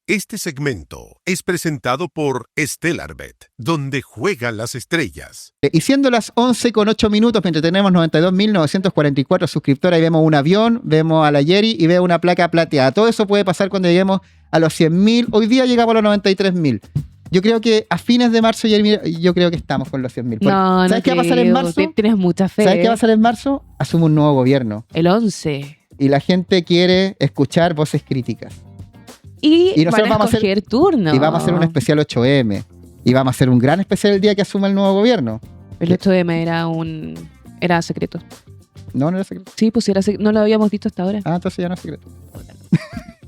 Este segmento es presentado por StellarBet, donde juegan las estrellas. Y siendo las 11:08, mientras tenemos 92.944 suscriptores, ahí vemos un avión, vemos a la Yeri y veo una placa plateada. Todo eso puede pasar cuando lleguemos a los 100.000. Hoy día llegamos a los 93.000. Yo creo que a fines de marzo, Yeri, yo creo que estamos con los 100.000. No, ¿Sabes qué va a pasar en marzo? Tienes mucha fe. ¿Sabes qué va a pasar en marzo? Asume un nuevo gobierno. El 11. Y la gente quiere escuchar voces críticas. Y nosotros van a escoger turno. Y vamos a hacer un especial 8M. Y vamos a hacer un gran especial el día que asuma el nuevo gobierno. El 8M era secreto. No era secreto. Sí, pues no lo habíamos visto hasta ahora. Ah, entonces ya no es secreto.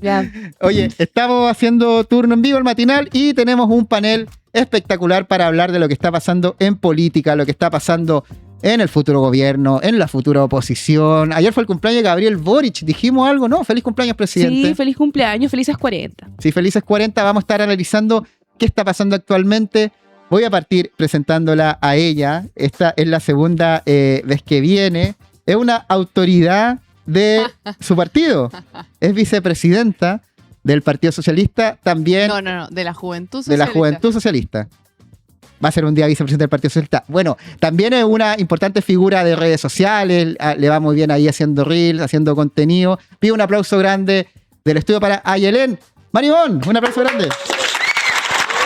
Ya. Oye, estamos haciendo turno en vivo, el matinal, y tenemos un panel espectacular para hablar de lo que está pasando en política, lo que está pasando en el futuro gobierno, en la futura oposición. Ayer fue el cumpleaños de Gabriel Boric. ¿Dijimos algo? ¿No? Feliz cumpleaños, presidente. Sí, feliz cumpleaños, felices 40. Sí, felices 40. Vamos a estar analizando qué está pasando actualmente. Voy a partir presentándola a ella. Esta es la segunda vez que viene. Es una autoridad de su partido. Es vicepresidenta del Partido Socialista. También No, de la Juventud Socialista. de la Juventud Socialista. Va a ser un día vicepresidente del Partido Socialista. Bueno, también es una importante figura de redes sociales. Le va muy bien ahí haciendo reels, haciendo contenido. Pido un aplauso grande del estudio para Ayelén Marimón. Un aplauso grande.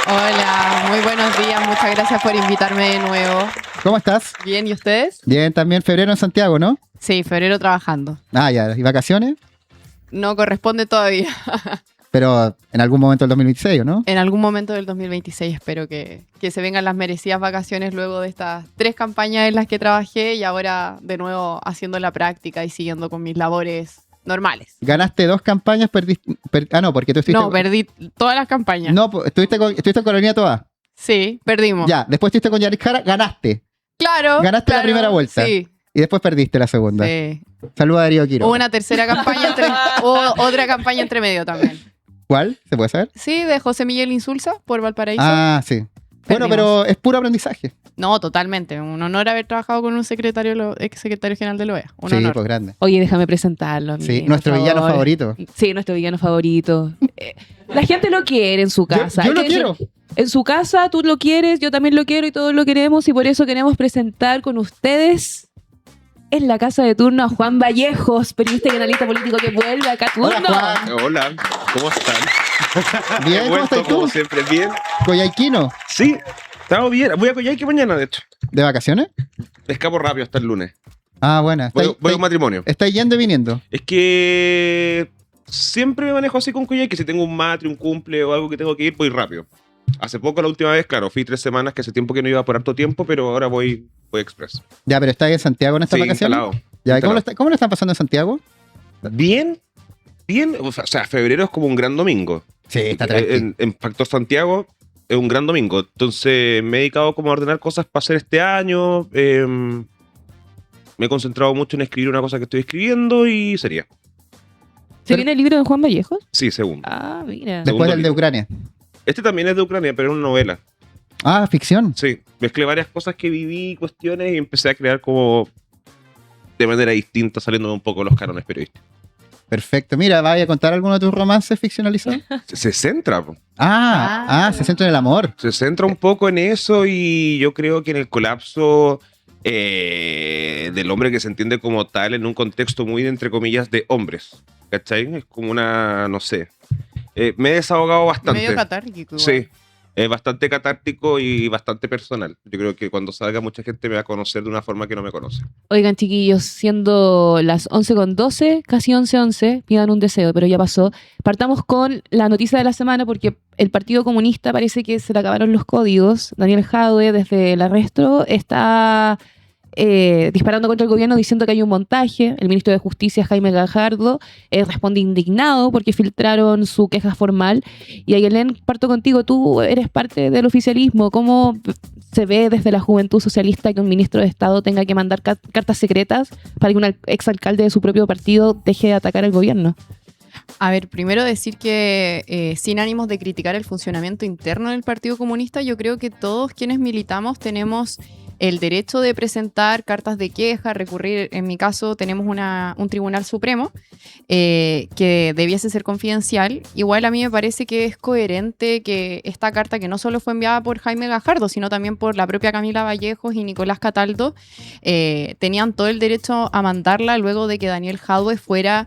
Hola, muy buenos días. Muchas gracias por invitarme de nuevo. ¿Cómo estás? Bien, ¿y ustedes? Bien, también febrero en Santiago, ¿no? Sí, febrero trabajando. Ah, ya. ¿Y vacaciones? No corresponde todavía. Pero en algún momento del 2026, ¿o no? En algún momento del 2026 espero que se vengan las merecidas vacaciones luego de estas 3 campañas en las que trabajé y ahora de nuevo haciendo la práctica y siguiendo con mis labores normales. Ganaste 2 campañas, perdiste... no, porque tú estuviste... No, perdí todas las campañas. No, estuviste en Colonia Toa. Sí, perdimos. Ya, después estuviste con Yaris Jara, ganaste. Claro. Ganaste la primera vuelta. Sí. Y después perdiste la segunda. Sí. Saluda a Darío Quiro. Hubo una tercera campaña, otra campaña entre medio también. ¿Cuál? ¿Se puede saber? Sí, de José Miguel Insulza por Valparaíso. Ah, sí. Bueno, Perdimos. pero es puro aprendizaje. No, totalmente. Un honor haber trabajado con un ex secretario general de la OEA. Un Sí, honor. pues grande. Oye, déjame presentarlo a mí, Sí, por nuestro villano favor. favorito. Sí, nuestro villano favorito. La gente lo quiere en su casa. Yo lo Hay que quiero. decir, en su casa tú lo quieres, yo también lo quiero y todos lo queremos y por eso queremos presentar con ustedes en la casa de turno a Juan Vallejos, periodista y analista político que vuelve acá a turno. Hola, Juan. Hola, ¿cómo están? Bien, He ¿cómo vuelto estás tú? como siempre, bien. Coyhaiquino. Sí, estamos bien. Voy a Coyhaique mañana, de hecho. ¿De vacaciones? Escapo rápido hasta el lunes. Ah, bueno. Voy a un matrimonio. ¿Estáis yendo y viniendo? Es que siempre me manejo así con Coyhaique. Si tengo un matri, un cumple o algo que tengo que ir, voy rápido. Hace poco, la última vez, claro, fui 3 semanas, que hace tiempo que no iba por harto tiempo, pero ahora voy express. Ya, pero ¿estás en Santiago en estas Sí, vacaciones? instalado. Ya, ¿y Instalado. ¿cómo lo están pasando en Santiago? Bien, bien. O sea, febrero es como un gran domingo. Sí, está tranquilo. En Factor Santiago es un gran domingo. Entonces me he dedicado como a ordenar cosas para hacer este año. Me he concentrado mucho en escribir una cosa que estoy escribiendo y sería. ¿Se viene el libro de Juan Vallejos? Sí, segundo. Ah, mira. Después segundo del de libro. Ucrania. Este también es de Ucrania, pero es una novela. Ah, ficción. Sí, mezclé varias cosas que viví, cuestiones, y empecé a crear como de manera distinta, saliendo un poco de los cánones periodísticos. Perfecto. Mira, ¿vaya a contar alguno de tus romances ficcionalizados? Se centra, po. Se centra en el amor. Se centra un poco en eso y yo creo que en el colapso del hombre que se entiende como tal en un contexto muy, entre comillas, de hombres. ¿Cachai? Es como una, no sé. Me he desahogado bastante. Medio catártico. Igual. Sí, es bastante catártico y bastante personal. Yo creo que cuando salga mucha gente me va a conocer de una forma que no me conoce. Oigan, chiquillos, siendo las 11:12, casi 11:11, pidan un deseo, pero ya pasó. Partamos con la noticia de la semana porque el Partido Comunista parece que se le acabaron los códigos. Daniel Jadwe, desde el arresto, está disparando contra el gobierno diciendo que hay un montaje. El ministro de Justicia, Jaime Gajardo, responde indignado porque filtraron su queja formal. Y Ayelén, parto contigo, tú eres parte del oficialismo. ¿Cómo se ve desde la Juventud Socialista que un ministro de Estado tenga que mandar cartas secretas para que un exalcalde de su propio partido deje de atacar al gobierno? A ver, primero decir que sin ánimos de criticar el funcionamiento interno del Partido Comunista, yo creo que todos quienes militamos tenemos el derecho de presentar cartas de queja, recurrir, en mi caso tenemos un tribunal supremo que debiese ser confidencial. Igual a mí me parece que es coherente que esta carta, que no solo fue enviada por Jaime Gajardo, sino también por la propia Camila Vallejos y Nicolás Cataldo, tenían todo el derecho a mandarla luego de que Daniel Jadwe fuera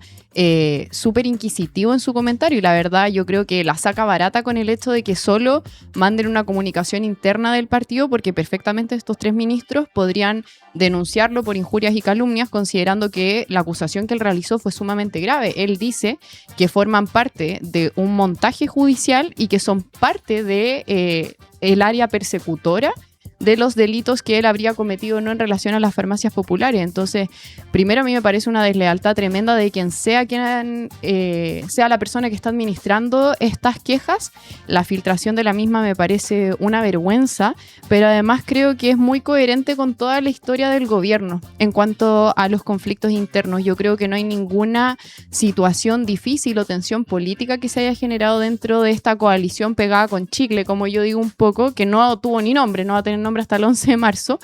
súper inquisitivo en su comentario, y la verdad yo creo que la saca barata con el hecho de que solo manden una comunicación interna del partido, porque perfectamente estos 3 ministros podrían denunciarlo por injurias y calumnias, considerando que la acusación que él realizó fue sumamente grave. Él dice que forman parte de un montaje judicial y que son parte de el área persecutora de los delitos que él habría cometido, no en relación a las farmacias populares. Entonces, primero a mí me parece una deslealtad tremenda de quien sea la persona que está administrando estas quejas. La filtración de la misma me parece una vergüenza, pero además creo que es muy coherente con toda la historia del gobierno en cuanto a los conflictos internos. Yo creo que no hay ninguna situación difícil o tensión política que se haya generado dentro de esta coalición pegada con chicle, como yo digo un poco, que no tuvo ni nombre, no va a tener nombre hasta el 11 de marzo,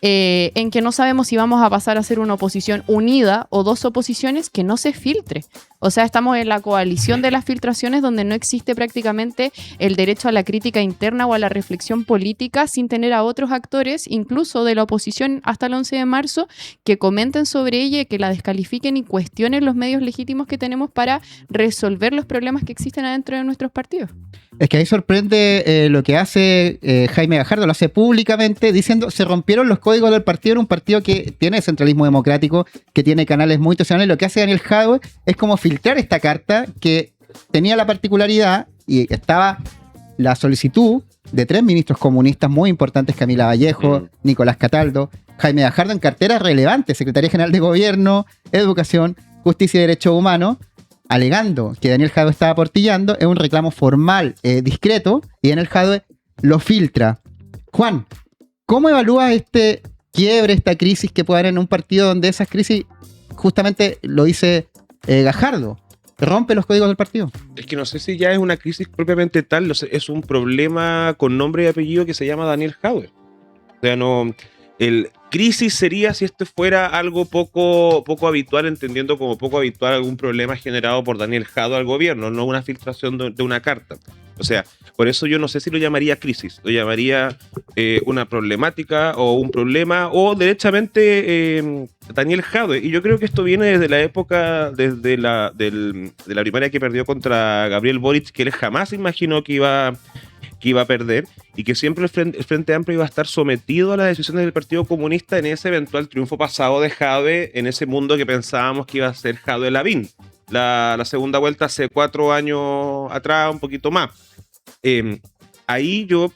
en que no sabemos si vamos a pasar a ser una oposición unida o 2 oposiciones que no se filtre. O sea, estamos en la coalición de las filtraciones, donde no existe prácticamente el derecho a la crítica interna o a la reflexión política, sin tener a otros actores, incluso de la oposición hasta el 11 de marzo, que comenten sobre ella, que la descalifiquen y cuestionen los medios legítimos que tenemos para resolver los problemas que existen adentro de nuestros partidos. Es que ahí sorprende lo que hace Jaime Gajardo, lo hace públicamente diciendo se rompieron los códigos del partido, en un partido que tiene centralismo democrático, que tiene canales muy tradicionales. Lo que hace Daniel Jadwe es como filtrar esta carta que tenía la particularidad, y estaba la solicitud de 3 ministros comunistas muy importantes: Camila Vallejo, Nicolás Cataldo, Jaime Gajardo, en carteras relevantes, Secretaría General de Gobierno, Educación, Justicia y Derechos Humanos, alegando que Daniel Jadwe estaba portillando. Es un reclamo formal, discreto, y Daniel Jadwe lo filtra. Juan, ¿cómo evalúas este quiebre, esta crisis que puede haber en un partido donde esas crisis, justamente lo dice Gajardo, rompe los códigos del partido? Es que no sé si ya es una crisis propiamente tal, es un problema con nombre y apellido que se llama Daniel Jadwe. O sea, no... El crisis sería si esto fuera algo poco habitual, entendiendo como poco habitual algún problema generado por Daniel Jadwe al gobierno, no una filtración de una carta. O sea, por eso yo no sé si lo llamaría crisis, lo llamaría una problemática o un problema, o derechamente Daniel Jadwe. Y yo creo que esto viene desde la época, de la primaria que perdió contra Gabriel Boric, que él jamás imaginó que iba a perder, y que siempre el Frente Amplio iba a estar sometido a las decisiones del Partido Comunista en ese eventual triunfo pasado de Jadwe, en ese mundo que pensábamos que iba a ser Jadwe-Lavín. La segunda vuelta hace 4 años atrás, un poquito más. Ahí yo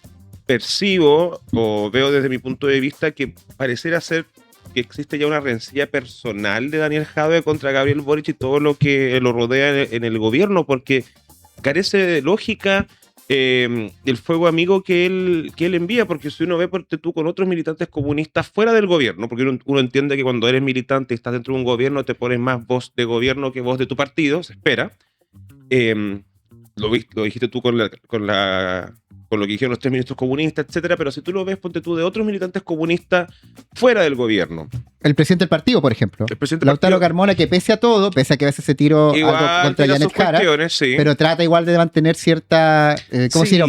percibo, o veo desde mi punto de vista, que pareciera ser que existe ya una rencilla personal de Daniel Jadwe contra Gabriel Boric y todo lo que lo rodea en el gobierno, porque carece de lógica el fuego amigo que él envía, porque si uno ve tú con otros militantes comunistas fuera del gobierno, porque uno entiende que cuando eres militante y estás dentro de un gobierno te pones más voz de gobierno que voz de tu partido, se espera. Lo dijiste tú con lo que dijeron los 3 ministros comunistas, etcétera, pero si tú lo ves, ponte tú de otros militantes comunistas fuera del gobierno. El presidente del partido, por ejemplo. Lautaro Carmona, que pese a todo, pese a que a veces se tiró algo contra Janet Jara, sí, pero trata igual de mantener cierta,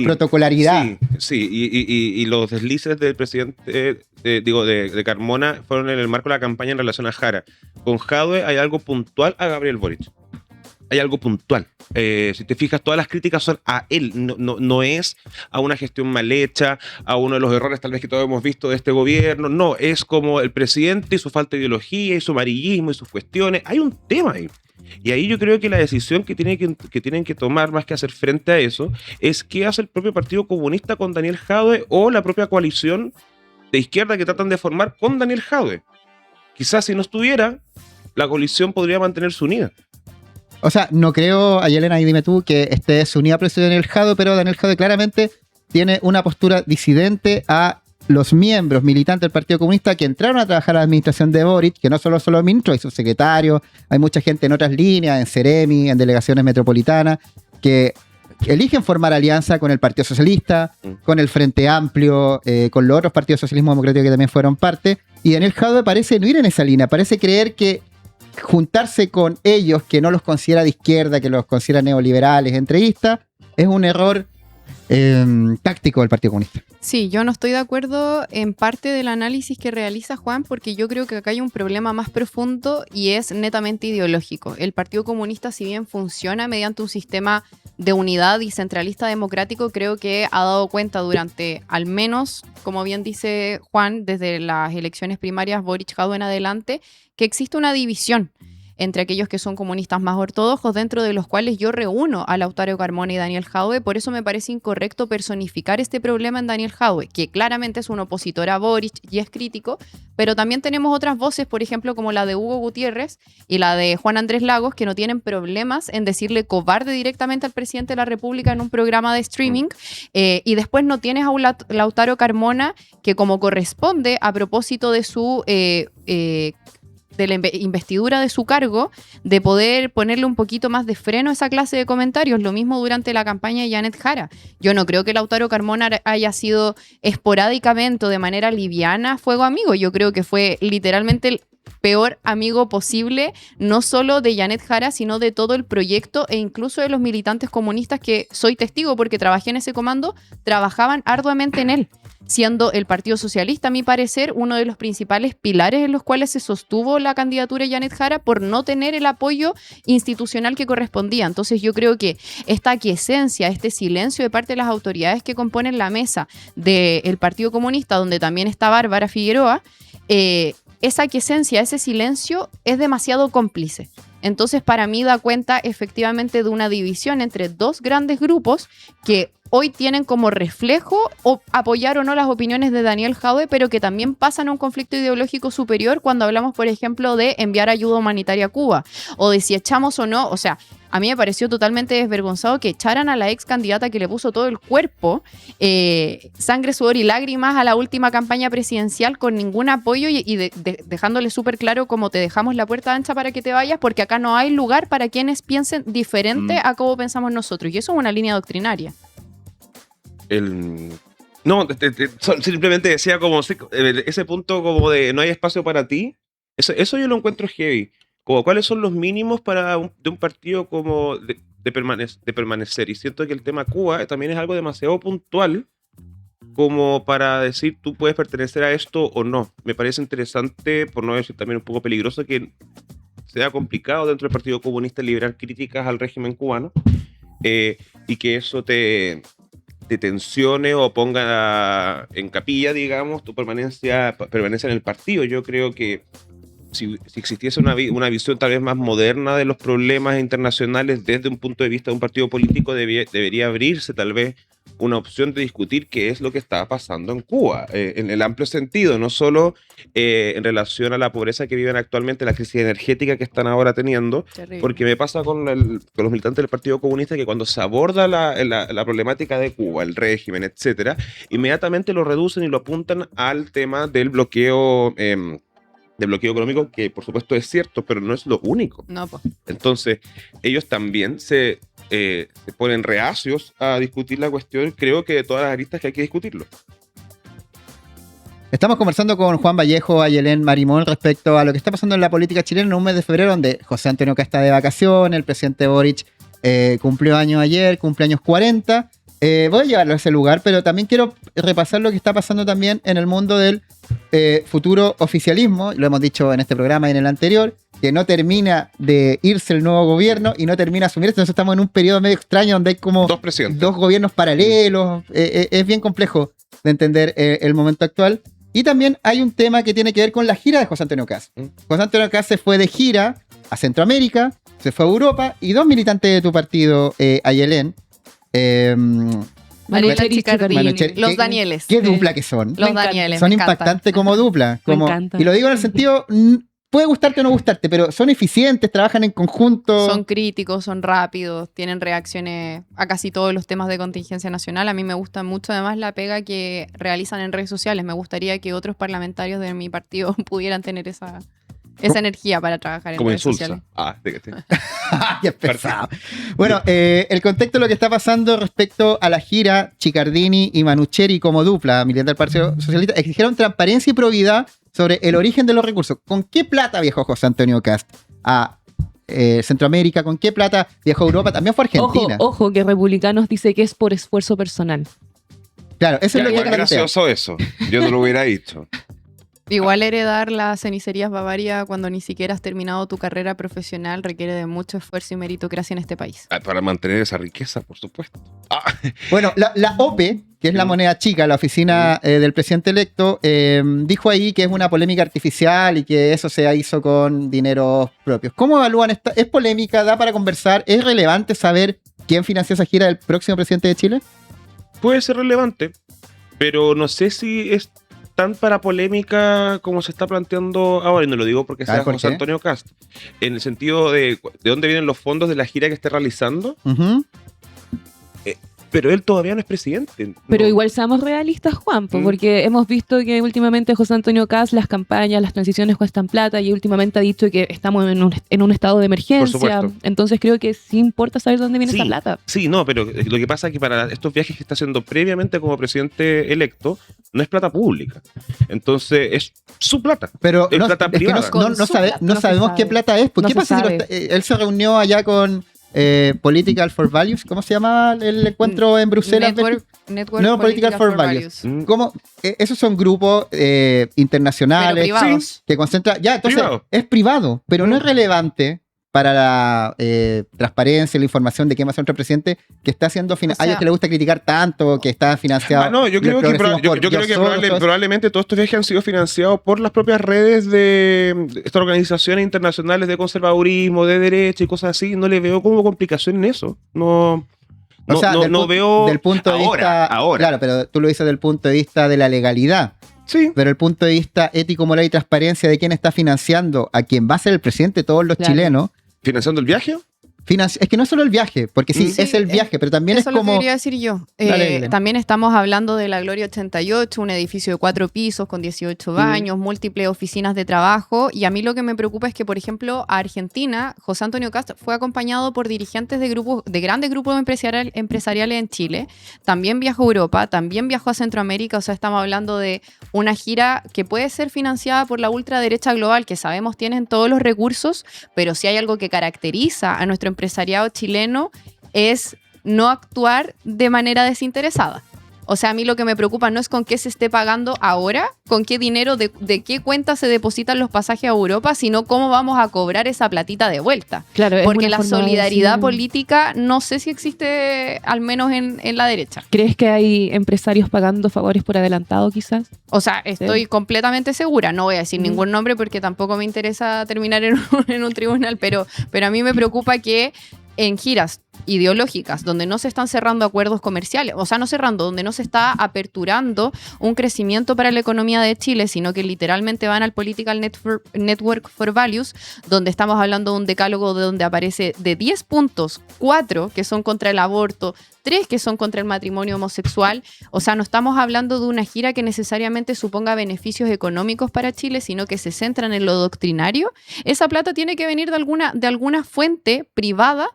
protocolaridad. Sí, y los deslices del presidente, de Carmona, fueron en el marco de la campaña en relación a Jara. Con Jadwe hay algo puntual a Gabriel Boric. Hay algo puntual. Si te fijas, todas las críticas son a él, no es a una gestión mal hecha, a uno de los errores tal vez que todos hemos visto de este gobierno. No, es como el presidente y su falta de ideología y su amarillismo y sus cuestiones. Hay un tema ahí. Y ahí yo creo que la decisión que tienen que tomar, más que hacer frente a eso, es qué hace el propio Partido Comunista con Daniel Jadwe, o la propia coalición de izquierda que tratan de formar con Daniel Jadwe. Quizás si no estuviera, la coalición podría mantenerse unida. O sea, no creo, Ayelena, y dime tú, que esté desunida por Daniel Jadwe, pero Daniel Jadwe claramente tiene una postura disidente a los miembros militantes del Partido Comunista que entraron a trabajar a la administración de Boric, que no solo son los ministros, hay subsecretarios, hay mucha gente en otras líneas, en Ceremi, en delegaciones metropolitanas, que eligen formar alianza con el Partido Socialista, con el Frente Amplio, con los otros partidos socialismo democrático que también fueron parte, y Daniel Jadwe parece no ir en esa línea, parece creer que juntarse con ellos, que no los considera de izquierda, que los considera neoliberales, entreguistas, es un error táctico del Partido Comunista. Sí, yo no estoy de acuerdo en parte del análisis que realiza Juan, porque yo creo que acá hay un problema más profundo y es netamente ideológico. El Partido Comunista, si bien funciona mediante un sistema de unidad y centralista democrático, creo que ha dado cuenta durante, al menos, como bien dice Juan, desde las elecciones primarias Boric Jadwe en adelante, que existe una división entre aquellos que son comunistas más ortodoxos, dentro de los cuales yo reúno a Lautaro Carmona y Daniel Jadwe. Por eso me parece incorrecto personificar este problema en Daniel Jadwe, que claramente es un opositor a Boric y es crítico, pero también tenemos otras voces, por ejemplo, como la de Hugo Gutiérrez y la de Juan Andrés Lagos, que no tienen problemas en decirle cobarde directamente al presidente de la República en un programa de streaming, y después no tienes a un Lautaro Carmona que, como corresponde a propósito de su de la investidura de su cargo, de poder ponerle un poquito más de freno a esa clase de comentarios. Lo mismo durante la campaña de Janet Jara. Yo no creo que Lautaro Carmona haya sido esporádicamente o de manera liviana fuego amigo. Yo creo que fue literalmente el peor amigo posible, no solo de Janet Jara, sino de todo el proyecto e incluso de los militantes comunistas, que soy testigo porque trabajé en ese comando, trabajaban arduamente en él, siendo el Partido Socialista, a mi parecer, uno de los principales pilares en los cuales se sostuvo la candidatura de Janet Jara por no tener el apoyo institucional que correspondía. Entonces yo creo que esta aquiescencia, este silencio de parte de las autoridades que componen la mesa del Partido Comunista, donde también está Bárbara Figueroa, esa aquiescencia, ese silencio es demasiado cómplice. Entonces, para mí da cuenta efectivamente de una división entre dos grandes grupos que hoy tienen como reflejo o apoyar o no las opiniones de Daniel Jadwe, pero que también pasan a un conflicto ideológico superior cuando hablamos, por ejemplo, de enviar ayuda humanitaria a Cuba, o de si echamos o no. O sea, a mí me pareció totalmente desvergonzado que echaran a la ex candidata que le puso todo el cuerpo, sangre, sudor y lágrimas a la última campaña presidencial con ningún apoyo y dejándole súper claro como te dejamos la puerta ancha para que te vayas, porque acá no hay lugar para quienes piensen diferente a cómo pensamos nosotros. Y eso es una línea doctrinaria. No, simplemente decía como ese punto como de no hay espacio para ti, eso yo lo encuentro heavy. Como cuáles son los mínimos de un partido como de permanecer. Y siento que el tema Cuba también es algo demasiado puntual como para decir tú puedes pertenecer a esto o no. Me parece interesante, por no decir también un poco peligroso, que sea complicado dentro del Partido Comunista liberar críticas al régimen cubano, y que eso te tensione o ponga en capilla, digamos, tu permanencia en el partido. Yo creo que si existiese una visión tal vez más moderna de los problemas internacionales desde un punto de vista de un partido político, debería abrirse tal vez una opción de discutir qué es lo que está pasando en Cuba, en el amplio sentido, no solo en relación a la pobreza que viven actualmente, la crisis energética que están ahora teniendo. Terrible. Porque me pasa con los militantes del Partido Comunista que cuando se aborda la problemática de Cuba, el régimen, etcétera, inmediatamente lo reducen y lo apuntan al tema del bloqueo económico, que por supuesto es cierto, pero no es lo único. No, pues. Entonces, ellos también se ponen reacios a discutir la cuestión. Creo que de todas las aristas que hay que discutirlo. Estamos conversando con Juan Vallejo, Ayelén Marimón, respecto a lo que está pasando en la política chilena en un mes de febrero, donde José Antonio Kast está de vacaciones, el presidente Boric cumplió años ayer, cumpleaños 40. Voy a llevarlo a ese lugar, pero también quiero repasar lo que está pasando también en el mundo del futuro oficialismo. Lo hemos dicho en este programa y en el anterior, que no termina de irse el nuevo gobierno y no termina de asumirse. Entonces estamos en un periodo medio extraño donde hay como dos gobiernos paralelos. Es bien complejo de entender el momento actual. Y también hay un tema que tiene que ver con la gira de José Antonio Kast. José Antonio Kast se fue de gira a Centroamérica, se fue a Europa, y dos militantes de tu partido, Ayelén, Manuel Chicardini, los Danieles. ¿Qué dupla que son? Los Danieles. Son impactantes como dupla. Me encanta. Y lo digo en el sentido, puede gustarte o no gustarte, pero son eficientes, trabajan en conjunto. Son críticos, son rápidos, tienen reacciones a casi todos los temas de contingencia nacional. A mí me gusta mucho además la pega que realizan en redes sociales. Me gustaría que otros parlamentarios de mi partido pudieran tener esa esa energía para trabajar en Como redes insulsa. sociales. Qué pesado. Bueno, el contexto de lo que está pasando respecto a la gira, Chiccardini y Manucheri como dupla militante del Partido Socialista exigieron transparencia y probidad sobre el origen de los recursos. ¿Con qué plata viajó José Antonio Kast a Centroamérica? ¿Con qué plata viajó a Europa? También fue a Argentina. Ojo, que Republicanos dice que es por esfuerzo personal. Claro, eso es lo que Es plantea. gracioso eso. Yo no lo hubiera dicho. Igual heredar las cenicerías Bavaria cuando ni siquiera has terminado tu carrera profesional requiere de mucho esfuerzo y meritocracia en este país. Para mantener esa riqueza, por supuesto. Bueno, la OPE, que es la moneda chica, la oficina del presidente electo, dijo ahí que es una polémica artificial y que eso se hizo con dineros propios. ¿Cómo evalúan esta? ¿Es polémica? ¿Da para conversar? ¿Es relevante saber quién financió esa gira del próximo presidente de Chile? Puede ser relevante, pero no sé si es tan para polémica como se está planteando ahora, y no lo digo porque sea ¿por José qué? Antonio Kast, en el sentido de dónde vienen los fondos de la gira que esté realizando, Ujú. pero él todavía no es presidente. Pero No. igual seamos realistas, Juan, Mm. porque hemos visto que últimamente José Antonio Kast, las campañas, las transiciones cuestan plata y últimamente ha dicho que estamos en un estado de emergencia. supuesto. Entonces creo que sí importa saber dónde viene Sí. esa plata. Sí, no, pero lo que pasa es que para estos viajes que está haciendo previamente como presidente electo, no es plata pública. Entonces, es su plata. Pero Es no, plata es que privada. no Con su plata, no no se sabemos sabe. qué plata es. ¿Por No qué se pasa si sabe. él se reunió allá con Political for Values? ¿Cómo se llama el encuentro en Bruselas? Network No, Political for Values. Mm. ¿Cómo? Esos son grupos Pero internacionales privados. que concentran. Ya, entonces Privado. es privado, pero no es relevante para la transparencia, la información de quién va a ser nuestro presidente, que está haciendo O a ellos sea- que les gusta criticar tanto, que está financiado. No, yo creo los que, progresivos por yo creo que George Soros, todo eso. probablemente todos estos viajes han sido financiados por las propias redes de estas organizaciones internacionales de conservadurismo, de derecha y cosas así. No le veo como complicación en eso. No, O sea, no veo del punto de vista. ahora. Claro, pero tú lo dices del punto de vista de la legalidad. Sí. Pero el punto de vista ético, moral y transparencia de quién está financiando a quien va a ser el presidente de todos los Claro. chilenos. ¿Financiando el viaje? Es que no es solo el viaje, porque sí, Sí, es el viaje, pero también Eso es es lo que como. quería decir yo. Dale, dale. También estamos hablando de la Gloria 88, un edificio de 4 pisos con 18 baños, múltiples oficinas de trabajo. Y a mí lo que me preocupa es que, por ejemplo, a Argentina, José Antonio Kast fue acompañado por dirigentes de grandes grupos empresariales en Chile. También viajó a Europa, también viajó a Centroamérica. O sea, estamos hablando de una gira que puede ser financiada por la ultraderecha global, que sabemos tienen todos los recursos, pero si hay algo que caracteriza a nuestro empresariado chileno es no actuar de manera desinteresada. O sea, a mí lo que me preocupa no es con qué se esté pagando ahora, con qué dinero, de qué cuenta se depositan los pasajes a Europa, sino cómo vamos a cobrar esa platita de vuelta. Claro, es Porque una la forma de solidaridad decir- política no sé si existe, al menos en la derecha. ¿Crees que hay empresarios pagando favores por adelantado quizás? O sea, estoy completamente segura. No voy a decir Ujú. ningún nombre porque tampoco me interesa terminar en un tribunal, pero a mí me preocupa que en giras ideológicas donde no se están cerrando acuerdos comerciales, o sea, no cerrando, donde no se está aperturando un crecimiento para la economía de Chile, sino que literalmente van al Political Network for Values, donde estamos hablando de un decálogo de donde aparece de 10 puntos, 4 que son contra el aborto, 3 que son contra el matrimonio homosexual. O sea, no estamos hablando de una gira que necesariamente suponga beneficios económicos para Chile, sino que se centran en lo doctrinario. Esa plata tiene que venir de alguna fuente privada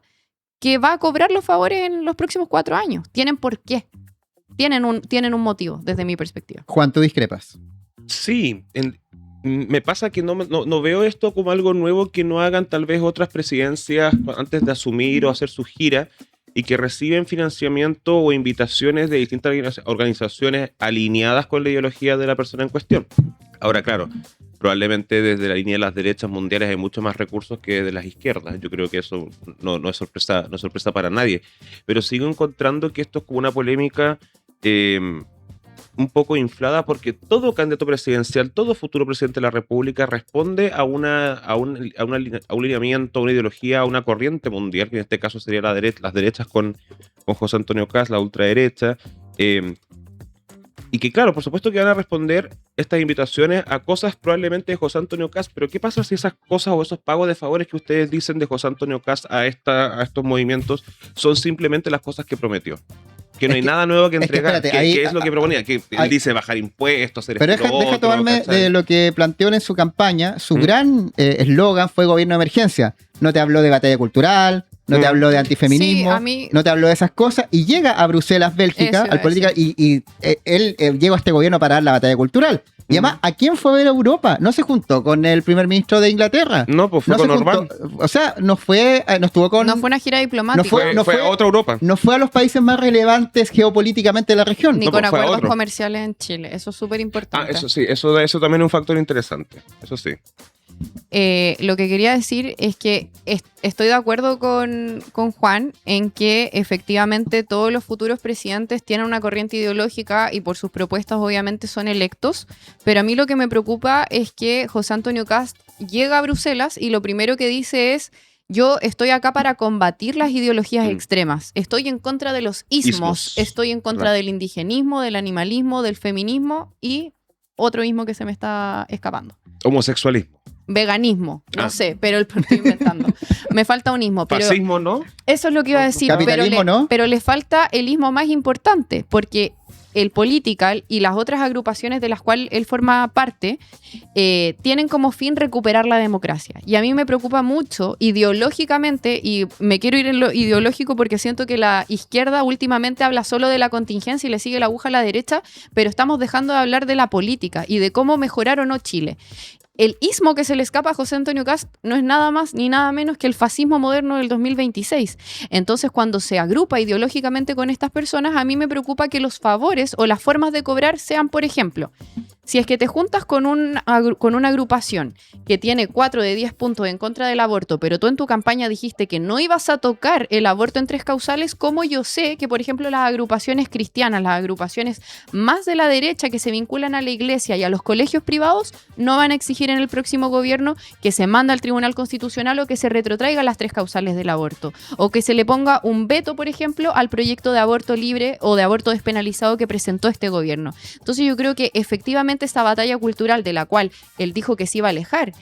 que va a cobrar los favores en los próximos 4 años. ¿Tienen por qué? Tienen un motivo, desde mi perspectiva. Juan, tú discrepas. Sí. Me pasa que no veo esto como algo nuevo que no hagan tal vez otras presidencias antes de asumir o hacer su gira y que reciben financiamiento o invitaciones de distintas organizaciones alineadas con la ideología de la persona en cuestión. Ahora, claro, probablemente desde la línea de las derechas mundiales hay mucho más recursos que de las izquierdas. Yo creo que eso no es sorpresa para nadie. Pero sigo encontrando que esto es como una polémica un poco inflada porque todo candidato presidencial, todo futuro presidente de la República responde a un lineamiento, a una ideología, a una corriente mundial, que en este caso sería las derechas con José Antonio Kast, la ultraderecha. Y que claro, por supuesto que van a responder estas invitaciones a cosas probablemente de José Antonio Kast, pero ¿qué pasa si esas cosas o esos pagos de favores que ustedes dicen de José Antonio Kast a estos movimientos son simplemente las cosas que prometió? Que no Es hay que- nada nuevo que es que entregar. espérate, que, ahí- que es lo que proponía. Que hay- él dice bajar impuestos, hacer Pero esto, deja, lo deja otro, tomarme ¿cachai? de lo que planteó en su campaña. Su ¿Mm? gran eslogan fue gobierno de emergencia. No te habló de batalla cultural, no te ¿Mm? habló de antifeminismo, Sí, a mí- no te habló de esas cosas. Y llega a Bruselas, Bélgica, Eso iba al a política, y él llegó a este gobierno para dar la batalla cultural. Y además, ¿a quién fue a ver a Europa? No se juntó con el primer ministro de Inglaterra. No, pues fue No con se juntó- Orbán. O sea, no estuvo con. No fue una gira diplomática. No fue- Fue a otra Europa. No fue a los países más relevantes geopolíticamente de la región. Ni No, con pues fue a acuerdos otro. comerciales en Chile. Eso es súper importante. Eso sí, eso también es un factor interesante. Eso sí. Lo que quería decir es que estoy de acuerdo con Juan en que efectivamente todos los futuros presidentes tienen una corriente ideológica y por sus propuestas obviamente son electos, pero a mí lo que me preocupa es que José Antonio Kast llega a Bruselas y lo primero que dice es: yo estoy acá para combatir las ideologías extremas. Estoy en contra de los ismos. Estoy en contra Claro. del indigenismo, del animalismo, del feminismo y otro ismo que se me está escapando. Homosexualismo. Veganismo, no Ah. sé, pero lo estoy inventando. Me falta un ismo, pero Fascismo, ¿no? eso es lo que iba a decir. Capitalismo, ¿no? Pero le falta el ismo más importante, porque el Political y las otras agrupaciones de las cuales él forma parte tienen como fin recuperar la democracia. Y a mí me preocupa mucho ideológicamente, y me quiero ir en lo ideológico porque siento que la izquierda últimamente habla solo de la contingencia y le sigue la aguja a la derecha, pero estamos dejando de hablar de la política y de cómo mejorar o no Chile. El ismo que se le escapa a José Antonio Kast no es nada más ni nada menos que el fascismo moderno del 2026. Entonces, cuando se agrupa ideológicamente con estas personas, a mí me preocupa que los favores o las formas de cobrar sean, por ejemplo, si es que te juntas con una agrupación que tiene 4 de 10 puntos en contra del aborto, pero tú en tu campaña dijiste que no ibas a tocar el aborto en 3 causales, ¿cómo yo sé que, por ejemplo, las agrupaciones cristianas, las agrupaciones más de la derecha que se vinculan a la iglesia y a los colegios privados, no van a exigir en el próximo gobierno que se manda al Tribunal Constitucional o que se retrotraiga las 3 causales del aborto? O que se le ponga un veto, por ejemplo, al proyecto de aborto libre o de aborto despenalizado que presentó este gobierno. Entonces yo creo que efectivamente esta batalla cultural de la cual él dijo que se iba a alejar,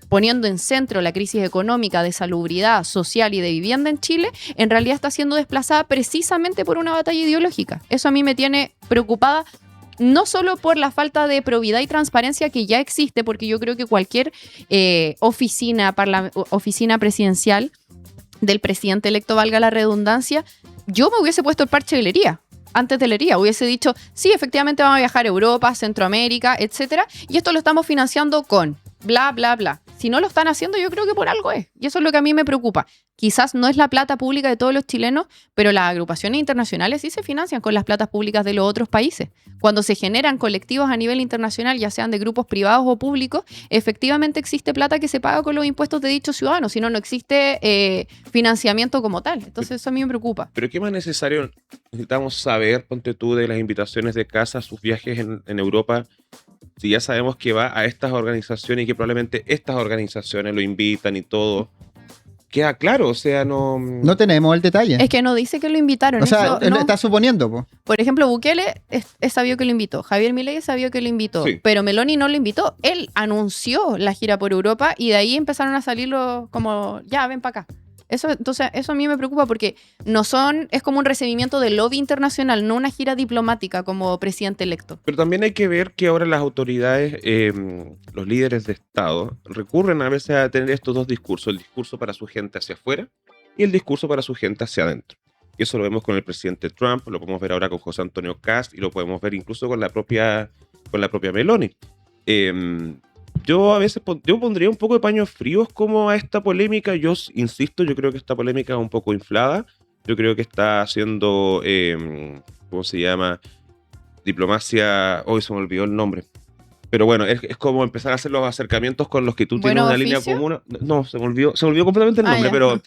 poniendo en centro la crisis económica, de salubridad social y de vivienda en Chile, en realidad está siendo desplazada precisamente por una batalla ideológica. Eso a mí me tiene preocupada, no solo por la falta de probidad y transparencia que ya existe, porque yo creo que cualquier oficina presidencial del presidente electo, valga la redundancia, yo me hubiese puesto el parche de Lería. Antes de Lería, hubiese dicho, sí, efectivamente vamos a viajar a Europa, Centroamérica, etcétera, y esto lo estamos financiando con bla, bla, bla. Si no lo están haciendo, yo creo que por algo es. Y eso es lo que a mí me preocupa. Quizás no es la plata pública de todos los chilenos, pero las agrupaciones internacionales sí se financian con las platas públicas de los otros países. Cuando se generan colectivos a nivel internacional, ya sean de grupos privados o públicos, efectivamente existe plata que se paga con los impuestos de dichos ciudadanos, si no, no existe financiamiento como tal. Entonces eso a mí me preocupa. Pero ¿qué más necesario necesitamos saber, ponte tú, de las invitaciones de casa, sus viajes en Europa? Si ya sabemos que va a estas organizaciones y que probablemente estas organizaciones lo invitan y todo, queda claro, o sea, no... No tenemos el detalle. Es que no dice que lo invitaron. O sea, eso él no. está suponiendo, po. Por ejemplo, Bukele es sabido que lo invitó. Javier Milei es sabido que lo invitó. Sí. Pero Meloni no lo invitó. Él anunció la gira por Europa y de ahí empezaron a salir como, ya, ven para acá. Entonces, eso a mí me preocupa porque es como un recibimiento del lobby internacional, no una gira diplomática como presidente electo. Pero también hay que ver que ahora las autoridades, los líderes de Estado, recurren a veces a tener estos dos discursos, el discurso para su gente hacia afuera y el discurso para su gente hacia adentro. Y eso lo vemos con el presidente Trump, lo podemos ver ahora con José Antonio Kast y lo podemos ver incluso con la propia Meloni. Yo a veces yo pondría un poco de paños fríos como a esta polémica. Yo insisto, yo creo que esta polémica es un poco inflada. Yo creo que está haciendo, ¿cómo se llama? Diplomacia, hoy se me olvidó el nombre. Pero bueno, es como empezar a hacer los acercamientos con los que tú tienes ¿Bueno una línea oficio? común. No, se me olvidó completamente el nombre, ya. pero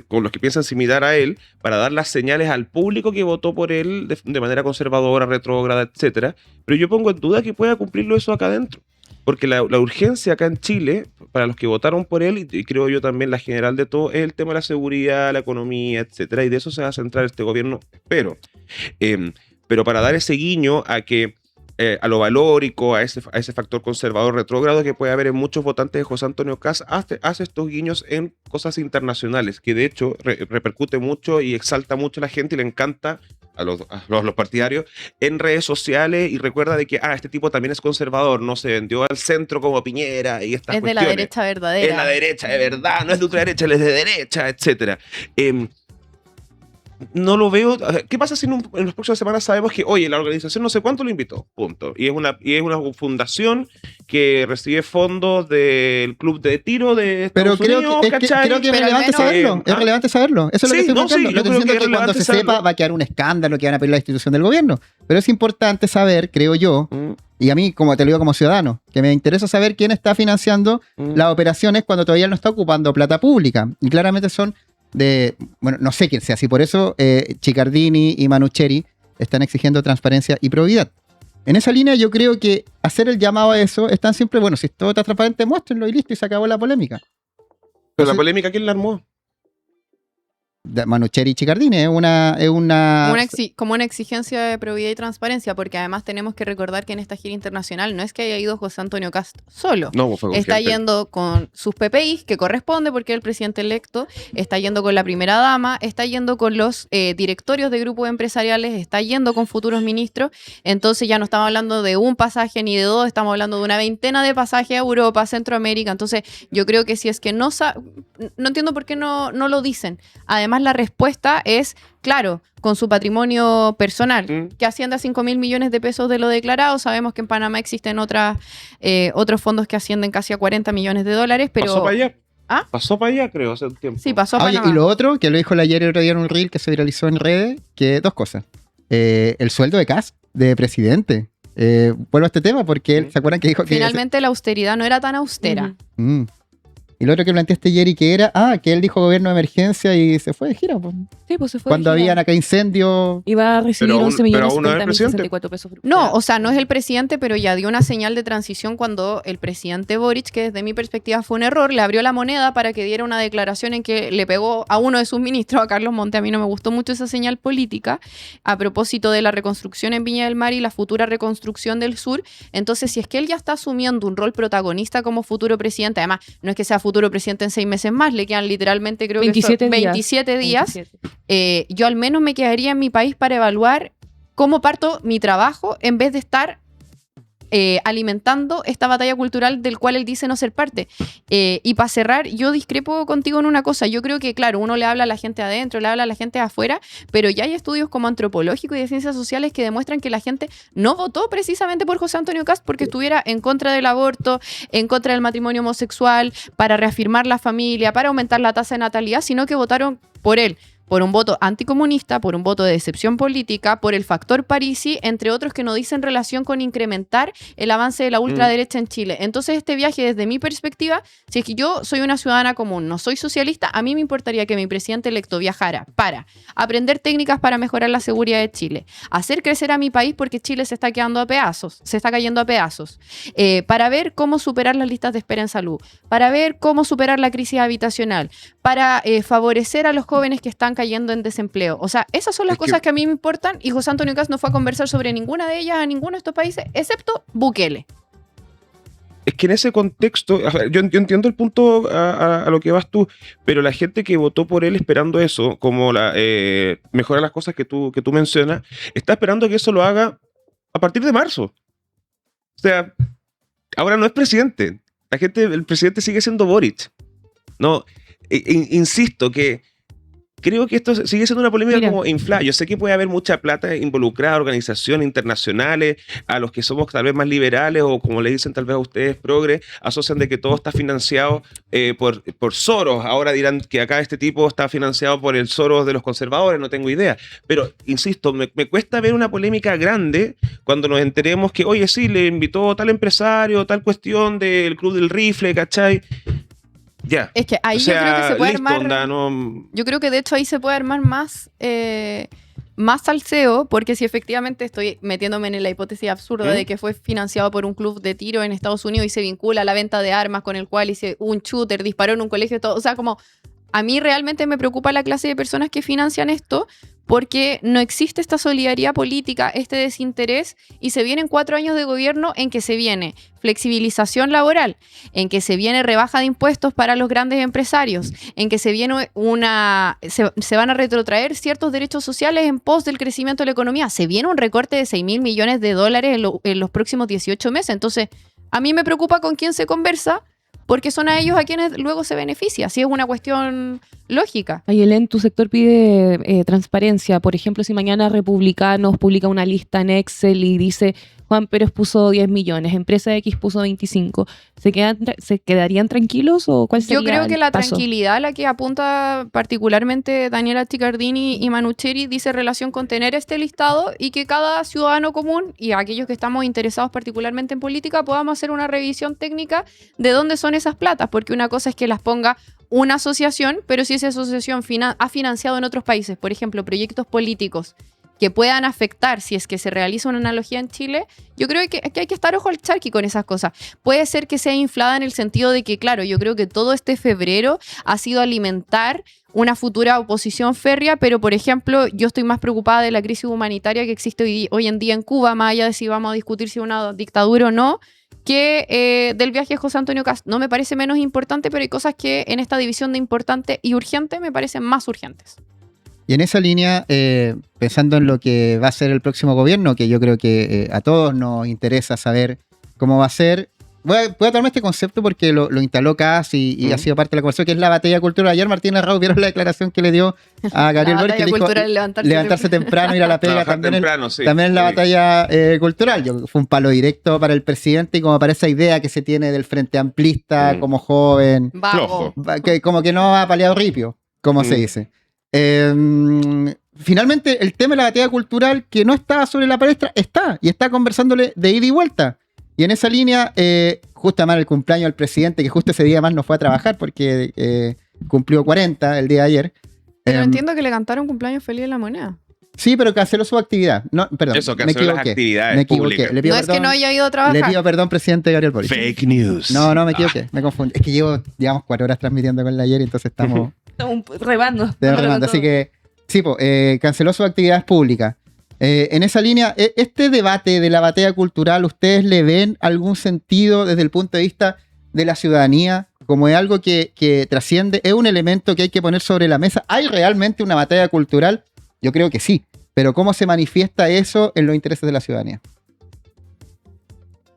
con los que piensan similar a él, para dar las señales al público que votó por él de manera conservadora, retrógrada, etcétera. Pero yo pongo en duda que pueda cumplirlo eso acá adentro. Porque la urgencia acá en Chile, para los que votaron por él, y creo yo también la general de todo, es el tema de la seguridad, la economía, etcétera. Y de eso se va a centrar este gobierno, espero. Pero para dar ese guiño a que a lo valórico, a ese factor conservador retrógrado que puede haber en muchos votantes de José Antonio Kast, hace estos guiños en cosas internacionales, que de hecho repercute mucho y exalta mucho a la gente y le encanta a los partidarios en redes sociales, y recuerda de que este tipo también es conservador, no se vendió al centro como Piñera y estas Es de cuestiones. la derecha verdadera. Es la derecha, de verdad, no es de ultraderecha, él es de derecha, etcétera. No lo veo. ¿Qué pasa si en las próximas semanas sabemos que, oye, la organización no sé cuánto lo invitó? Punto. Y es una fundación que recibe fondos del club de tiro de Estados Pero Unidos, creo que es ¿cachai? relevante saberlo. Es relevante saberlo. Eso es lo que Sí, estoy no, buscando. sí, Lo yo que creo siento que es es que cuando relevante se sepa saberlo. va a quedar un escándalo que van a pedir la institución del gobierno. Pero es importante saber, creo yo, y a mí, como te lo digo como ciudadano, que me interesa saber quién está financiando las operaciones cuando todavía no está ocupando plata pública. Y claramente son bueno, no sé quién sea, si por eso Chiccardini y Manucheri están exigiendo transparencia y probidad. En esa línea yo creo que hacer el llamado a eso es tan simple, bueno, si todo está transparente, muéstrenlo y listo, y se acabó la polémica. Pero la polémica, ¿quién la armó? Manucheri y Chiccardini es una Como una exigencia de probidad y transparencia, porque además tenemos que recordar que en esta gira internacional no es que haya ido José Antonio Kast solo. No, fue con Está gente. yendo con sus PPIs, que corresponde porque es el presidente electo, está yendo con la primera dama, está yendo con los directorios de grupos empresariales, está yendo con futuros ministros. Entonces ya no estamos hablando de un pasaje ni de dos, estamos hablando de una veintena de pasajes a Europa, a Centroamérica. Entonces yo creo que si es que no entiendo por qué no lo dicen. Además, la respuesta es, claro, con su patrimonio personal, que asciende a 5.000 millones de pesos de lo declarado. Sabemos que en Panamá existen otros fondos que ascienden casi a 40 millones de dólares, pero... Pasó para allá. ¿Ah? Pasó para allá, creo, hace un tiempo. Sí, pasó a Oye, Panamá. y lo otro, que lo dijo ayer el otro día en un reel que se viralizó en redes, que dos cosas. El sueldo de Kast, de presidente. Vuelvo a este tema porque él, ¿se acuerdan que dijo que... Finalmente la austeridad no era tan austera. Y lo otro que planteaste, Jerry, que era, que él dijo gobierno de emergencia y se fue de gira. Pues. Sí, pues se fue. Cuando de gira. habían acá incendios. Iba a recibir Pero 11 pero millones aún no es 70 mil presidente. 64 pesos. No, o sea, no es el presidente, pero ya dio una señal de transición cuando el presidente Boric, que desde mi perspectiva fue un error, le abrió la moneda para que diera una declaración en que le pegó a uno de sus ministros, a Carlos Monte. A mí no me gustó mucho esa señal política a propósito de la reconstrucción en Viña del Mar y la futura reconstrucción del sur. Entonces, si es que él ya está asumiendo un rol protagonista como futuro presidente, además, no es que sea futuro presidente en 6 meses más, le quedan literalmente, creo 27 que días. 27 días. 27. Yo al menos me quedaría en mi país para evaluar cómo parto mi trabajo en vez de estar alimentando esta batalla cultural del cual él dice no ser parte. Y para cerrar, yo discrepo contigo en una cosa. Yo creo que, claro, uno le habla a la gente adentro, le habla a la gente afuera, pero ya hay estudios como antropológicos y de ciencias sociales que demuestran que la gente no votó precisamente por José Antonio Kast porque estuviera en contra del aborto, en contra del matrimonio homosexual, para reafirmar la familia, para aumentar la tasa de natalidad, sino que votaron por él. Por un voto anticomunista, por un voto de decepción política, por el factor Parisi, entre otros que no dicen relación con incrementar el avance de la ultraderecha en Chile. Entonces, este viaje, desde mi perspectiva, si es que yo soy una ciudadana común, no soy socialista, a mí me importaría que mi presidente electo viajara para aprender técnicas para mejorar la seguridad de Chile, hacer crecer a mi país porque Chile se está quedando a pedazos, se está cayendo a pedazos, para ver cómo superar las listas de espera en salud, para ver cómo superar la crisis habitacional, para favorecer a los jóvenes que están cayendo en desempleo. O sea, esas son las cosas que a mí me importan y José Antonio Kast no fue a conversar sobre ninguna de ellas a ninguno de estos países, excepto Bukele. Es que en ese contexto, o sea, yo entiendo el punto a lo que vas tú, pero la gente que votó por él esperando eso, como mejorar las cosas que tú mencionas, está esperando que eso lo haga a partir de marzo. O sea, ahora no es presidente. El presidente sigue siendo Boric. No, insisto que creo que esto sigue siendo una polémica como inflada. Yo sé que puede haber mucha plata involucrada, organizaciones internacionales, a los que somos tal vez más liberales o como le dicen tal vez a ustedes progres, asocian de que todo está financiado por Soros. Ahora dirán que acá este tipo está financiado por el Soros de los conservadores, no tengo idea. Pero, insisto, me cuesta ver una polémica grande cuando nos enteremos que, oye, sí, le invitó tal empresario, tal cuestión del Club del Rifle, ¿cachai? Ya. Es que ahí yo creo que se puede armar. Yo creo que de hecho ahí se puede armar más salseo, porque si efectivamente estoy metiéndome en la hipótesis absurda de que fue financiado por un club de tiro en Estados Unidos y se vincula a la venta de armas con el cual hice un shooter, disparó en un colegio, todo. O sea, como a mí realmente me preocupa la clase de personas que financian esto, porque no existe esta solidaridad política, este desinterés, y se vienen 4 años de gobierno en que se viene flexibilización laboral, en que se viene rebaja de impuestos para los grandes empresarios, en que se viene se van a retrotraer ciertos derechos sociales en pos del crecimiento de la economía. Se viene un recorte de 6.000 millones de dólares en los próximos 18 meses. Entonces, a mí me preocupa con quién se conversa, porque son a ellos a quienes luego se beneficia. Así es una cuestión lógica. Ayelen, tu sector pide transparencia. Por ejemplo, si mañana Republicanos publica una lista en Excel y dice Juan Pérez puso 10 millones, Empresa X puso 25, ¿se quedarían tranquilos o cuál sería Yo creo que el la paso? tranquilidad a la que apunta particularmente Daniela Ticardini y Manucheri dice relación con tener este listado y que cada ciudadano común y aquellos que estamos interesados particularmente en política podamos hacer una revisión técnica de dónde son esas platas, porque una cosa es que las ponga una asociación, pero si esa asociación ha financiado en otros países, por ejemplo, proyectos políticos que puedan afectar si es que se realiza una analogía en Chile, yo creo que hay que estar ojo al charqui con esas cosas. Puede ser que sea inflada en el sentido de que, claro, yo creo que todo este febrero ha sido alimentar una futura oposición férrea, pero, por ejemplo, yo estoy más preocupada de la crisis humanitaria que existe hoy en día en Cuba, más allá de si vamos a discutir si es una dictadura o no, que del viaje de José Antonio Kast. No me parece menos importante, pero hay cosas que en esta división de importante y urgente me parecen más urgentes. Y en esa línea, pensando en lo que va a ser el próximo gobierno, que yo creo que a todos nos interesa saber cómo va a ser, voy a tomarme este concepto porque lo instaló Kass y ha sido parte de la conversación, que es la batalla cultural. Ayer Martín Arrau, ¿vieron la declaración que le dio a Gabriel Boric? Que le dijo levantarse temprano, ir a la pega, también es la batalla cultural. Fue un palo directo para el presidente y como para esa idea que se tiene del Frente Amplista como joven, como que no ha paleado ripio, como se dice. Finalmente, el tema de la batalla cultural que no estaba sobre la palestra, está conversándole de ida y vuelta. Y en esa línea, justo además el cumpleaños del presidente, que justo ese día más no fue a trabajar porque cumplió 40 el día de ayer. Pero entiendo que le cantaron cumpleaños feliz en La Moneda. Sí, pero canceló su actividad. No, perdón, Eso, canceló las actividades me equivoqué. públicas. Le pido No perdón, es que no haya ido a trabajar. le pido perdón, presidente Gabriel Boric. Fake news. No, me equivoqué, me confundí. Es que llevamos 4 horas transmitiendo con la ayer y entonces estamos Rebando. Así que, sí, canceló sus actividades públicas. En esa línea, este debate de la batalla cultural, ¿ustedes le ven algún sentido desde el punto de vista de la ciudadanía? Como es algo que trasciende, ¿es un elemento que hay que poner sobre la mesa? ¿Hay realmente una batalla cultural? Yo creo que sí, pero ¿cómo se manifiesta eso en los intereses de la ciudadanía?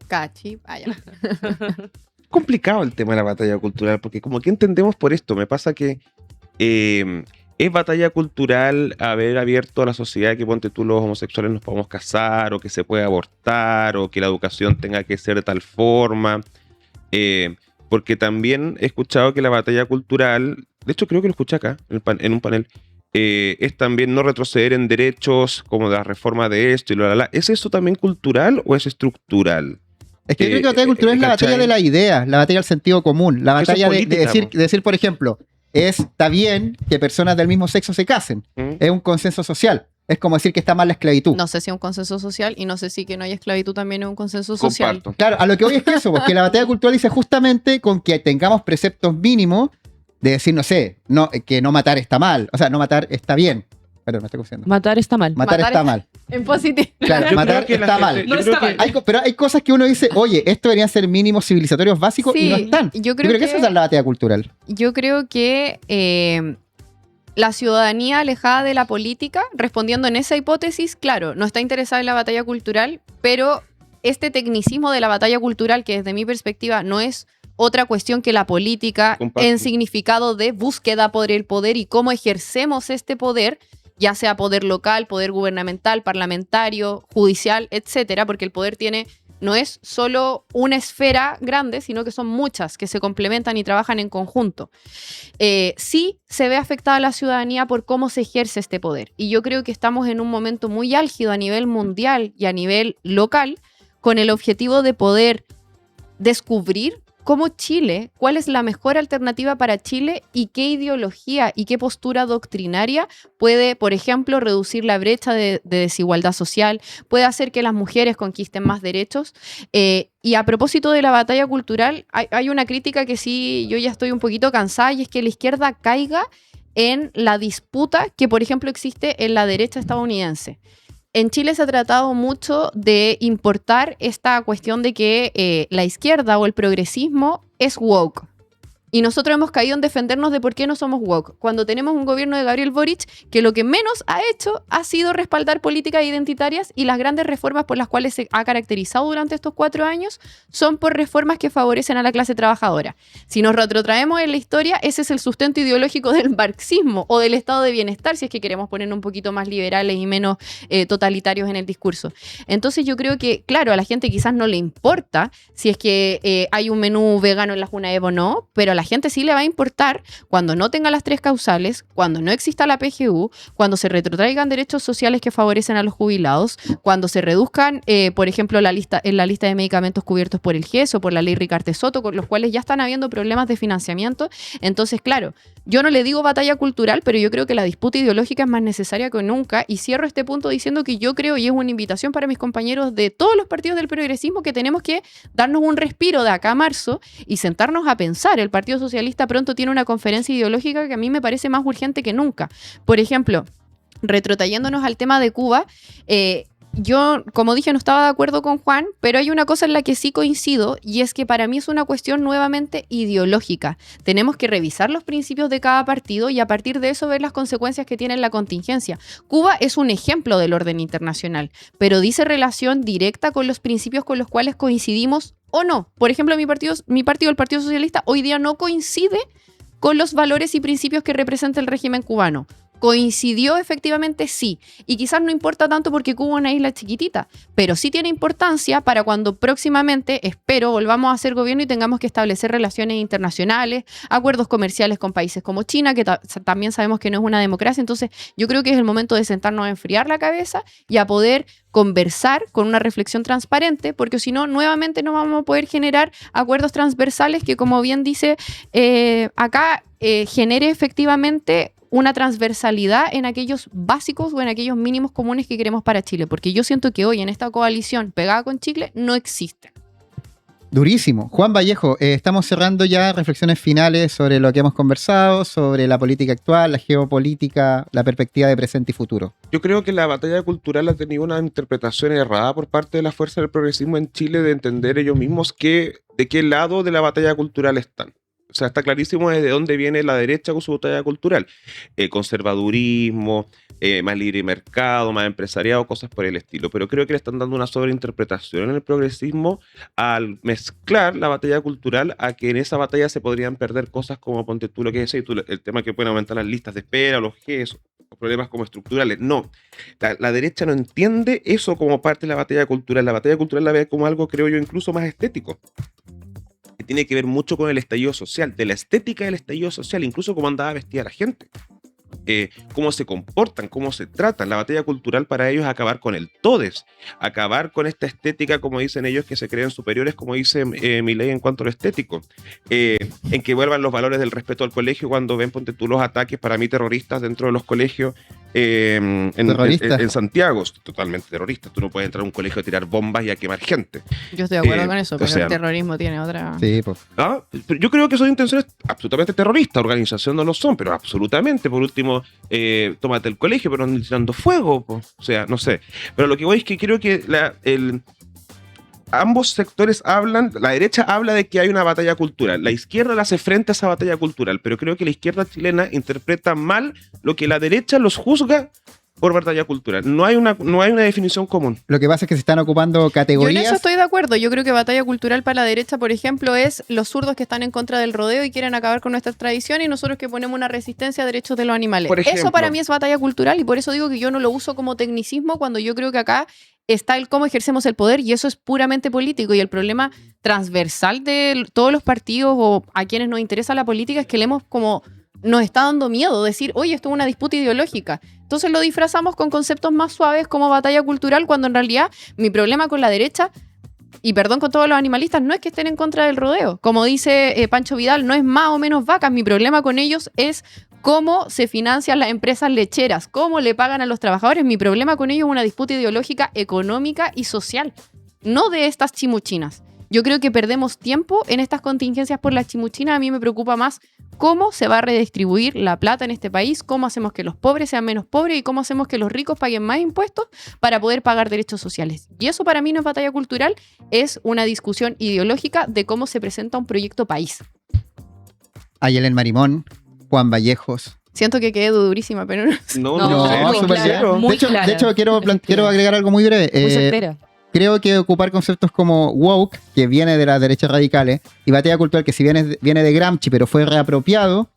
Cachi, vaya. Complicado el tema de la batalla cultural, porque como que entendemos por esto, me pasa que es batalla cultural haber abierto a la sociedad que ponte tú los homosexuales nos podamos casar, o que se pueda abortar, o que la educación tenga que ser de tal forma, porque también he escuchado que la batalla cultural, de hecho creo que lo escuché acá en un panel, es también no retroceder en derechos como la reforma de esto y ¿Es eso también cultural o es estructural? Es que yo creo que la batalla cultural es la batalla de la idea, la batalla del sentido común, la batalla de decir, por ejemplo, está bien que personas del mismo sexo se casen. Es un consenso social. Es como decir que está mal la esclavitud. No sé si es un consenso social y no sé si que no haya esclavitud también es un consenso social. Comparto. Claro, a lo que voy es que eso, porque la batalla cultural dice justamente con que tengamos preceptos mínimos de decir, no sé, que no matar está mal. O sea, no matar está bien. Perdón, me estoy confundiendo. Matar está mal. Matar está mal. En positivo. Claro, matar está mal. No está mal. Pero hay cosas que uno dice, oye, esto deberían ser mínimos civilizatorios básicos y no están. Yo creo que esa es la batalla cultural. Yo creo que la ciudadanía alejada de la política, respondiendo en esa hipótesis, claro, no está interesada en la batalla cultural, pero este tecnicismo de la batalla cultural, que desde mi perspectiva no es otra cuestión que la política en significado de búsqueda por el poder y cómo ejercemos este poder, ya sea poder local, poder gubernamental, parlamentario, judicial, etcétera, porque el poder no es solo una esfera grande, sino que son muchas que se complementan y trabajan en conjunto. Sí se ve afectada la ciudadanía por cómo se ejerce este poder. Y yo creo que estamos en un momento muy álgido a nivel mundial y a nivel local con el objetivo de poder descubrir cómo Chile, cuál es la mejor alternativa para Chile y qué ideología y qué postura doctrinaria puede, por ejemplo, reducir la brecha de desigualdad social, puede hacer que las mujeres conquisten más derechos. Y a propósito de la batalla cultural, hay una crítica que sí, yo ya estoy un poquito cansada, y es que la izquierda caiga en la disputa que, por ejemplo, existe en la derecha estadounidense. En Chile se ha tratado mucho de importar esta cuestión de que la izquierda o el progresismo es woke. Y nosotros hemos caído en defendernos de por qué no somos woke, cuando tenemos un gobierno de Gabriel Boric que lo que menos ha hecho ha sido respaldar políticas identitarias, y las grandes reformas por las cuales se ha caracterizado durante estos 4 años son por reformas que favorecen a la clase trabajadora. Si nos retrotraemos en la historia, ese es el sustento ideológico del marxismo o del estado de bienestar, si es que queremos poner un poquito más liberales y menos totalitarios en el discurso. Entonces yo creo que, claro, a la gente quizás no le importa si es que hay un menú vegano en la Junaev o no, pero a la gente sí le va a importar cuando no tenga las 3 causales, cuando no exista la PGU, cuando se retrotraigan derechos sociales que favorecen a los jubilados, cuando se reduzcan, por ejemplo, en la lista de medicamentos cubiertos por el GES o por la ley Ricarte-Soto, con los cuales ya están habiendo problemas de financiamiento. Entonces, claro, yo no le digo batalla cultural, pero yo creo que la disputa ideológica es más necesaria que nunca, y cierro este punto diciendo que yo creo, y es una invitación para mis compañeros de todos los partidos del progresismo, que tenemos que darnos un respiro de acá a marzo y sentarnos a pensar. El Partido Socialista pronto tiene una conferencia ideológica que a mí me parece más urgente que nunca. Por ejemplo, retrotrayéndonos al tema de Cuba, yo, como dije, no estaba de acuerdo con Juan, pero hay una cosa en la que sí coincido, y es que para mí es una cuestión nuevamente ideológica. Tenemos que revisar los principios de cada partido y a partir de eso ver las consecuencias que tiene la contingencia. Cuba es un ejemplo del orden internacional, pero dice relación directa con los principios con los cuales coincidimos o no. Por ejemplo, mi partido, el Partido Socialista, hoy día no coincide con los valores y principios que representa el régimen cubano. ¿Coincidió? Efectivamente sí, y quizás no importa tanto porque Cuba es una isla chiquitita, pero sí tiene importancia para cuando próximamente, espero, volvamos a hacer gobierno y tengamos que establecer relaciones internacionales, acuerdos comerciales con países como China, que también sabemos que no es una democracia. Entonces yo creo que es el momento de sentarnos a enfriar la cabeza y a poder conversar con una reflexión transparente, porque si no, nuevamente no vamos a poder generar acuerdos transversales que, como bien dice acá, genere efectivamente una transversalidad en aquellos básicos o en aquellos mínimos comunes que queremos para Chile, porque yo siento que hoy en esta coalición pegada con Chile no existe. Durísimo. Juan Vallejo, estamos cerrando ya reflexiones finales sobre lo que hemos conversado, sobre la política actual, la geopolítica, la perspectiva de presente y futuro. Yo creo que la batalla cultural ha tenido una interpretación errada por parte de la fuerza del progresismo en Chile, de entender ellos mismos de qué lado de la batalla cultural están. O sea, está clarísimo desde dónde viene la derecha con su batalla cultural. Conservadurismo, más libre mercado, más empresariado, cosas por el estilo. Pero creo que le están dando una sobreinterpretación en el progresismo al mezclar la batalla cultural a que en esa batalla se podrían perder cosas como, ponte tú lo que decís, el tema que pueden aumentar las listas de espera, los GES, los problemas como estructurales. No, la derecha no entiende eso como parte de la batalla cultural. La batalla cultural la ve como algo, creo yo, incluso más estético, que tiene que ver mucho con el estallido social, de la estética del estallido social, incluso cómo andaba vestida la gente, cómo se comportan, cómo se tratan. La batalla cultural para ellos es acabar con el todes, acabar con esta estética, como dicen ellos, que se creen superiores, como dice Milei en cuanto a lo estético, en que vuelvan los valores del respeto al colegio cuando ven, ponte tú, los ataques para mí terroristas dentro de los colegios en Santiago. Totalmente terroristas. Tú no puedes entrar a un colegio a tirar bombas y a quemar gente. Yo estoy de acuerdo con eso, pero el terrorismo tiene otra... Sí, pues. Pero yo creo que son intenciones absolutamente terroristas. Organización no lo son, pero absolutamente. Por último, tómate el colegio, pero no tirando fuego, pues. O sea, no sé. Pero lo que voy es que creo que ambos sectores hablan, la derecha habla de que hay una batalla cultural, la izquierda le hace frente a esa batalla cultural, pero creo que la izquierda chilena interpreta mal lo que la derecha los juzga por batalla cultural. No hay una definición común. Lo que pasa es que se están ocupando categorías. Yo en eso estoy de acuerdo. Yo creo que batalla cultural para la derecha, por ejemplo, es los zurdos que están en contra del rodeo y quieren acabar con nuestras tradiciones, y nosotros que ponemos una resistencia a derechos de los animales. Eso para mí es batalla cultural, y por eso digo que yo no lo uso como tecnicismo, cuando yo creo que acá está el cómo ejercemos el poder, y eso es puramente político. Y el problema transversal de todos los partidos o a quienes nos interesa la política es que nos está dando miedo decir, oye, esto es una disputa ideológica. Entonces lo disfrazamos con conceptos más suaves como batalla cultural, cuando en realidad mi problema con la derecha, y perdón con todos los animalistas, no es que estén en contra del rodeo. Como dice Pancho Vidal, no es más o menos vacas. Mi problema con ellos es cómo se financian las empresas lecheras, cómo le pagan a los trabajadores. Mi problema con ellos es una disputa ideológica, económica y social, no de estas chimuchinas. Yo creo que perdemos tiempo en estas contingencias por las chimuchinas. A mí me preocupa más cómo se va a redistribuir la plata en este país, cómo hacemos que los pobres sean menos pobres y cómo hacemos que los ricos paguen más impuestos para poder pagar derechos sociales. Y eso para mí no es batalla cultural, es una discusión ideológica de cómo se presenta un proyecto país. Ayelen Marimón, Juan Vallejos. Siento que quedé durísima, pero no. No, súper muy bien. clara, muy De hecho, clara. quiero agregar algo muy breve. Muy certera. Creo que ocupar conceptos como woke, que viene de las derechas radicales, y batalla cultural, que si bien viene de Gramsci, pero fue reapropiado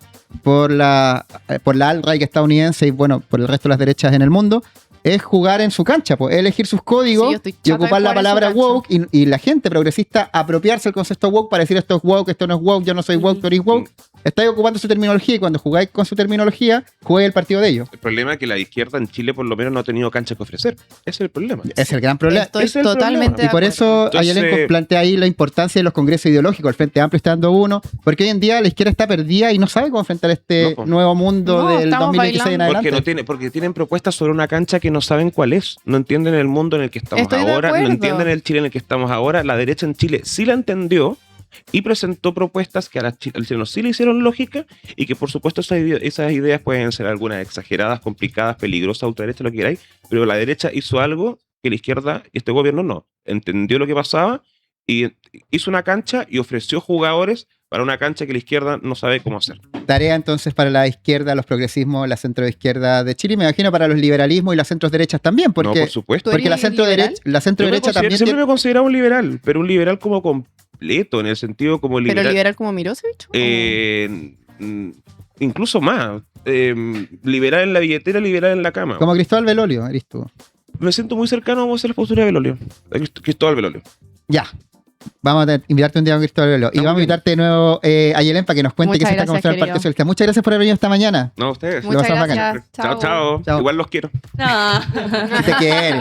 por la alt-right estadounidense y bueno, por el resto de las derechas en el mundo, es jugar en su cancha, pues, elegir sus códigos Sí, yo estoy y chata de ocupar la jugar en su palabra cancha. woke y la gente progresista apropiarse el concepto woke para decir esto es woke, esto no es woke, yo no soy woke, tú eres woke. Estáis ocupando su terminología y cuando jugáis con su terminología, juegue el partido de ellos. El problema es que la izquierda en Chile por lo menos no ha tenido cancha que ofrecer. Ese es el problema. Es el gran problema. Estoy es el totalmente problema. Y por de acuerdo. eso Entonces- Ayelen plantea ahí la importancia de los congresos ideológicos. El Frente Amplio está dando uno, porque hoy en día la izquierda está perdida y no sabe cómo enfrentar este No, po. nuevo mundo No, del estamos 2026 en bailando. adelante. Porque tienen propuestas sobre una cancha que no saben cuál es. No entienden el mundo en el que estamos Estoy de ahora, no acuerdo. entienden el Chile en el que estamos ahora. La derecha en Chile sí la entendió y presentó propuestas que al chileno sí le hicieron lógica y que por supuesto esas ideas pueden ser algunas exageradas, complicadas, peligrosas, ultraderecha, lo que queráis, pero la derecha hizo algo que la izquierda y este gobierno no. Entendió lo que pasaba y hizo una cancha y ofreció jugadores para una cancha que la izquierda no sabe cómo hacer. Tarea entonces para la izquierda, los progresismos, la centroizquierda de Chile y me imagino para los liberalismos y las centros derechas también, No, porque, por supuesto. ¿Tú porque la eres centro liberal? derecha, la centro Yo me derecha considero- también siempre tiene- me he considerado un liberal, pero un liberal como completo, en el sentido como ¿Pero liberal. liberal como Mirosevic? Incluso más. Liberal en la billetera, liberal en la cama. como Cristóbal Belolio, eres tú. Me siento muy cercano a la postura de Belolio. De Cristóbal Belolio. Ya. Vamos a invitarte un día con Cristóbal Belolio. Y Está vamos a muy bien. invitarte de nuevo a Yelen para que nos cuente Muchas qué se está gracias, conversando el Partido querido. Socialista. Muchas gracias por haber venido esta mañana. No, ustedes. Lo Muchas pasamos gracias. Chao, chao. Chao. Igual los quiero. No. Si te quiere.